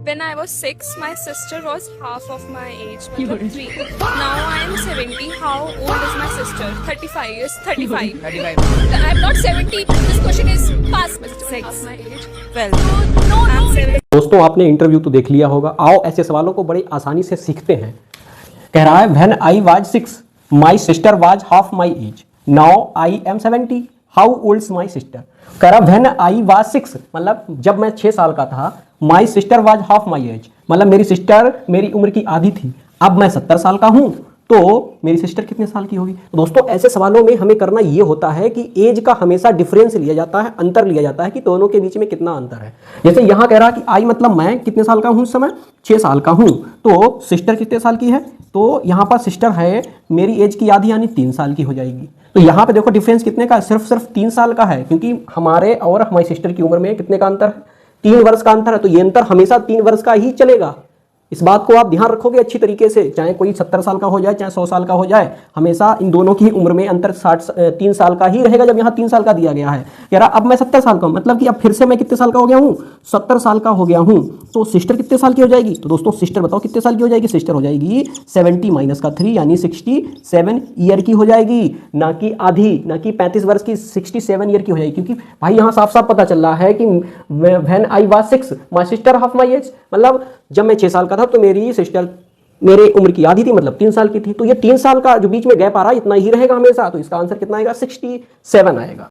When I was 6, my sister was half of my age. मतलब 3. Now I am 70. How old is my sister? 35 years. 35. 35. I am not 70. This question is past. My sister is half my age. 12. No, I am 70. दोस्तों आपने interview तो देख लिया होगा। आओ ऐसे सवालों को बड़ी आसानी से सीखते हैं। कह रहा है when I was 6 my sister was half my age, now I am 70, how old my sister. कह रहा व्हेन आई वाज 6 मतलब जब मैं 6 साल का था, my sister was half my age मतलब मेरी सिस्टर मेरी उम्र की आधी थी। अब मैं 70 साल का हूं तो मेरी सिस्टर कितने साल की होगी। तो दोस्तों ऐसे सवालों में हमें करना ये होता है कि एज का हमेशा डिफरेंस लिया जाता है, अंतर लिया जाता है कि दोनों के बीच में कितना अंतर है। जैसे यहां कह रहा कि आई मतलब मैं कितने साल का हूं इस समय, 6 साल का हूं, तो सिस्टर कितने साल की है, तो यहां पर सिस्टर है मेरी एज की आधी यानी 3 साल की हो जाएगी। तो यहां पे देखो डिफरेंस कितने का, सिर्फ 3 साल का है, क्योंकि हमारे और हमारी सिस्टर की उम्र में कितने का अंतर है, 3 वर्ष का अंतर है। तो ये अंतर हमेशा 3 वर्ष का ही चलेगा। इस बात को आप ध्यान रखोगे अच्छी तरीके से, चाहे कोई 70 साल का हो जाए चाहे 100 साल का हो जाए, हमेशा इन दोनों की उम्र में अंतर 3 साल का ही रहेगा। जब यहाँ 3 साल का दिया गया है, कह रहा अब मैं 70 साल का हूं, मतलब कि अब फिर से मैं कितने साल का हो गया हूं, 70 साल का हो गया हूं। तो सिस्टर कितने साल की हो जाएगी, तो दोस्तों सिस्टर बताओ कितने साल की हो जाएगी। सिस्टर हो जाएगी 70 माइनस का 3 यानी 67 ईयर की हो जाएगी, ना कि आधी, ना कि 35 वर्ष की, 67 ईयर की हो जाएगी। क्योंकि भाई यहाँ साफ साफ पता चल रहा है कि when I was 6 my sister half my age, मतलब जब मैं 6 साल का था तो मेरी सिस्टर मेरे उम्र की आधी थी, मतलब 3 साल की थी। तो ये 3 साल का जो बीच में गैप आ रहा है इतना ही रहेगा हमेशा। तो इसका आंसर कितना आएगा, 67 आएगा।